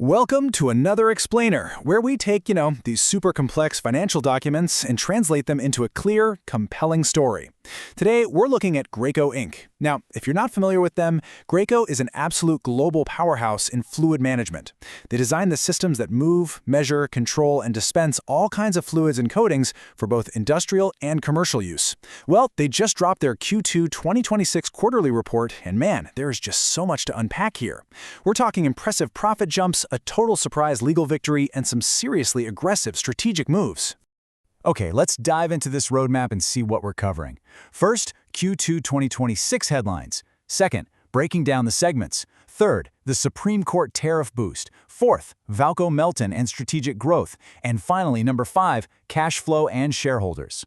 Welcome to another explainer, where we take, these super complex financial documents and translate them into a clear, compelling story. Today, we're looking at Graco Inc. Now, if you're not familiar with them, Graco is an absolute global powerhouse in fluid management. They design the systems that move, measure, control, and dispense all kinds of fluids and coatings for both industrial and commercial use. Well, they just dropped their Q2 2026 quarterly report, and man, there is just so much to unpack here. We're talking impressive profit jumps, a total surprise legal victory, and some seriously aggressive strategic moves. Okay, let's dive into this roadmap and see what we're covering. First, Q2 2026 headlines. Second, breaking down the segments. Third, the Supreme Court tariff boost. Fourth, Valco Melton and strategic growth. And finally, number 5, cash flow and shareholders.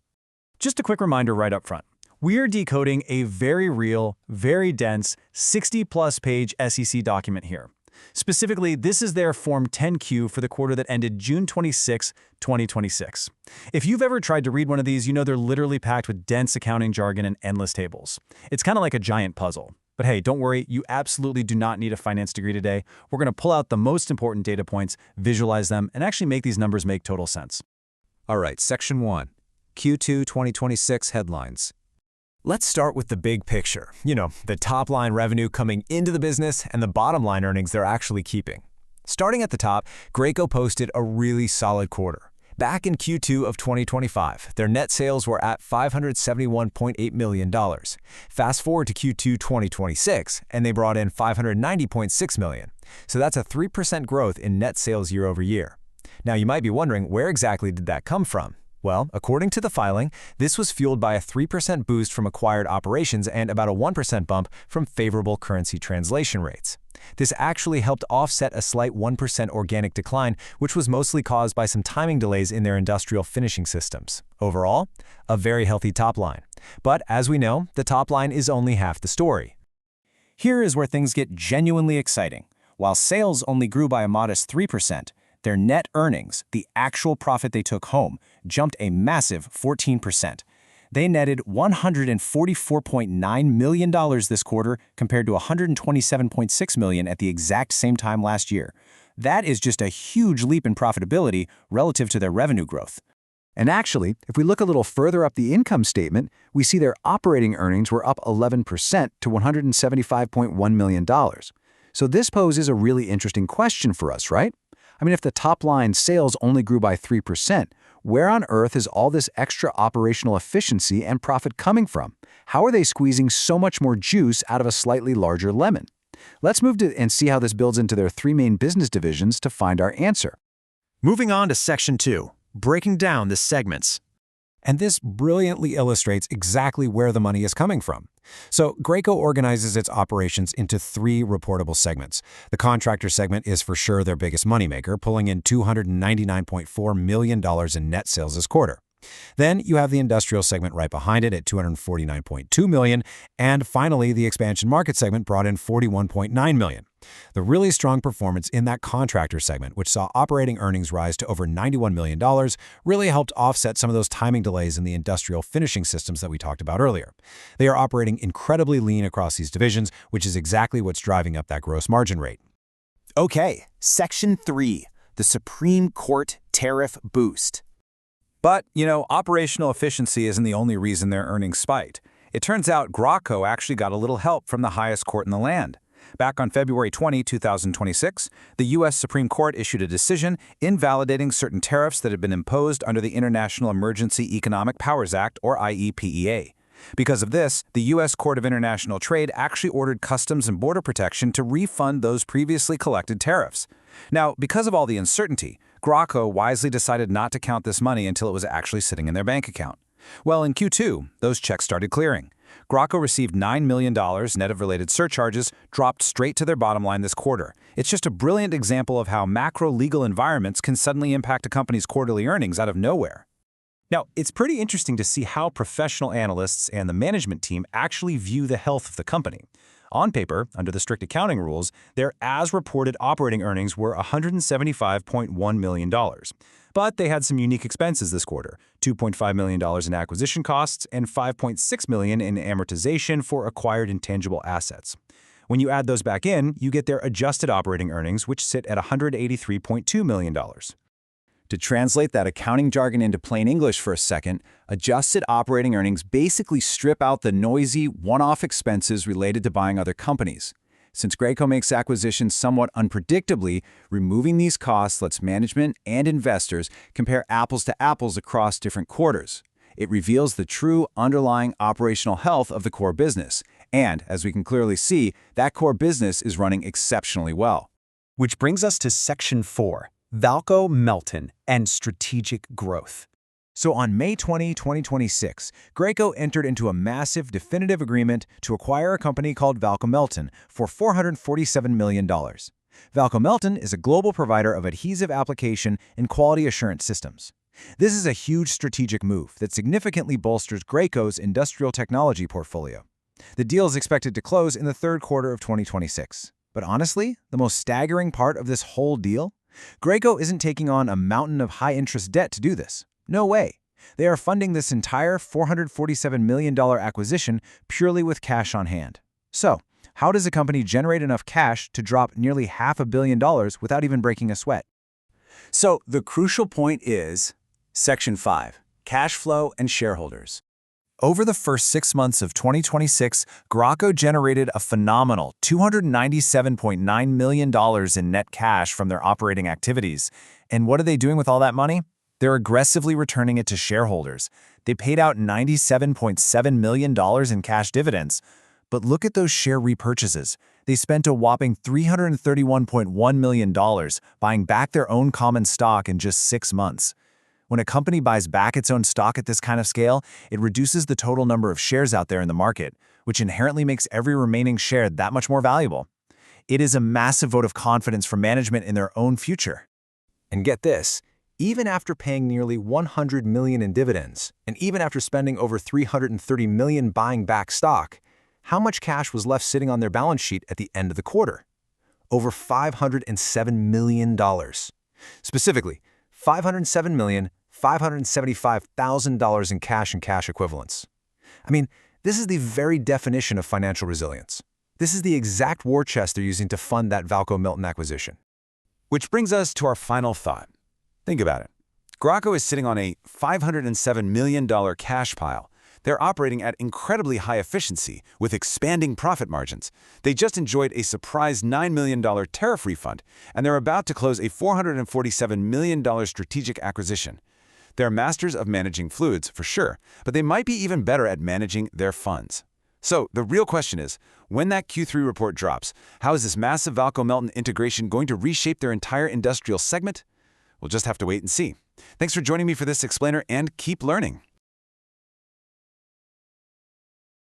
Just a quick reminder right up front. We're decoding a very real, very dense, 60-plus page SEC document here. Specifically, this is their Form 10-Q for the quarter that ended June 26, 2026. If you've ever tried to read one of these, you know they're literally packed with dense accounting jargon and endless tables. It's kind of like a giant puzzle. But hey, don't worry, you absolutely do not need a finance degree today. We're going to pull out the most important data points, visualize them, and actually make these numbers make total sense. All right, Section 1, Q2 2026 headlines. Let's start with the big picture. The top-line revenue coming into the business and the bottom-line earnings they're actually keeping. Starting at the top, Graco posted a really solid quarter. Back in Q2 of 2025, their net sales were at $571.8 million. Fast forward to Q2 2026, and they brought in $590.6 million. So that's a 3% growth in net sales year over year. Now, you might be wondering, where exactly did that come from? Well, according to the filing, this was fueled by a 3% boost from acquired operations and about a 1% bump from favorable currency translation rates. This actually helped offset a slight 1% organic decline, which was mostly caused by some timing delays in their industrial finishing systems. Overall, a very healthy top line. But as we know, the top line is only half the story. Here is where things get genuinely exciting. While sales only grew by a modest 3%, their net earnings, the actual profit they took home, jumped a massive 14%. They netted $144.9 million this quarter compared to $127.6 million at the exact same time last year. That is just a huge leap in profitability relative to their revenue growth. And actually, if we look a little further up the income statement, we see their operating earnings were up 11% to $175.1 million. So this poses a really interesting question for us, right? If the top-line sales only grew by 3%, where on earth is all this extra operational efficiency and profit coming from? How are they squeezing so much more juice out of a slightly larger lemon? Let's move to and see how this builds into their 3 main business divisions to find our answer. Moving on to Section 2, breaking down the segments. And this brilliantly illustrates exactly where the money is coming from. So Graco organizes its operations into 3 reportable segments. The contractor segment is for sure their biggest moneymaker, pulling in $299.4 million in net sales this quarter. Then you have the industrial segment right behind it at $249.2 million, and finally the expansion market segment brought in $41.9 million. The really strong performance in that contractor segment, which saw operating earnings rise to over $91 million, really helped offset some of those timing delays in the industrial finishing systems that we talked about earlier. They are operating incredibly lean across these divisions, which is exactly what's driving up that gross margin rate. Okay, Section 3, the Supreme Court tariff boost. But, operational efficiency isn't the only reason their earnings spiked. It turns out Graco actually got a little help from the highest court in the land. Back on February 20, 2026, the U.S. Supreme Court issued a decision invalidating certain tariffs that had been imposed under the International Emergency Economic Powers Act, or IEPEA. Because of this, the U.S. Court of International Trade actually ordered Customs and Border Protection to refund those previously collected tariffs. Now, because of all the uncertainty, Graco wisely decided not to count this money until it was actually sitting in their bank account. Well, in Q2, those checks started clearing. Graco received $9 million net of related surcharges, dropped straight to their bottom line this quarter. It's just a brilliant example of how macro legal environments can suddenly impact a company's quarterly earnings out of nowhere. Now, it's pretty interesting to see how professional analysts and the management team actually view the health of the company. On paper, under the strict accounting rules, their as-reported operating earnings were $175.1 million. But they had some unique expenses this quarter, $2.5 million in acquisition costs and $5.6 million in amortization for acquired intangible assets. When you add those back in, you get their adjusted operating earnings, which sit at $183.2 million. To translate that accounting jargon into plain English for a second, adjusted operating earnings basically strip out the noisy, one-off expenses related to buying other companies. Since Graco makes acquisitions somewhat unpredictably, removing these costs lets management and investors compare apples to apples across different quarters. It reveals the true underlying operational health of the core business, and, as we can clearly see, that core business is running exceptionally well. Which brings us to Section 4, Valco Melton and Strategic Growth. So on May 20, 2026, Graco entered into a massive definitive agreement to acquire a company called Valco Melton for $447 million. Valco Melton is a global provider of adhesive application and quality assurance systems. This is a huge strategic move that significantly bolsters Graco's industrial technology portfolio. The deal is expected to close in the third quarter of 2026. But honestly, the most staggering part of this whole deal? Graco isn't taking on a mountain of high-interest debt to do this. No way. They are funding this entire $447 million acquisition purely with cash on hand. So, how does a company generate enough cash to drop nearly $500 million without even breaking a sweat? So the crucial point is Section 5, Cash Flow and Shareholders. Over the first 6 months of 2026, Graco generated a phenomenal $297.9 million in net cash from their operating activities. And what are they doing with all that money? They're aggressively returning it to shareholders. They paid out $97.7 million in cash dividends. But look at those share repurchases. They spent a whopping $331.1 million buying back their own common stock in just 6 months. When a company buys back its own stock at this kind of scale, it reduces the total number of shares out there in the market, which inherently makes every remaining share that much more valuable. It is a massive vote of confidence for management in their own future. And get this, even after paying nearly $100 million in dividends, and even after spending over $330 million buying back stock, how much cash was left sitting on their balance sheet at the end of the quarter? Over $507 million. Specifically, $507,575,000 in cash and cash equivalents. I mean, this is the very definition of financial resilience. This is the exact war chest they're using to fund that Valco Melton acquisition. Which brings us to our final thought. Think about it. Graco is sitting on a $507 million cash pile. They're operating at incredibly high efficiency with expanding profit margins. They just enjoyed a surprise $9 million tariff refund, and they're about to close a $447 million strategic acquisition. They're masters of managing fluids, for sure, but they might be even better at managing their funds. So the real question is, when that Q3 report drops, how is this massive Valco Melton integration going to reshape their entire industrial segment? We'll just have to wait and see. Thanks for joining me for this explainer, and keep learning.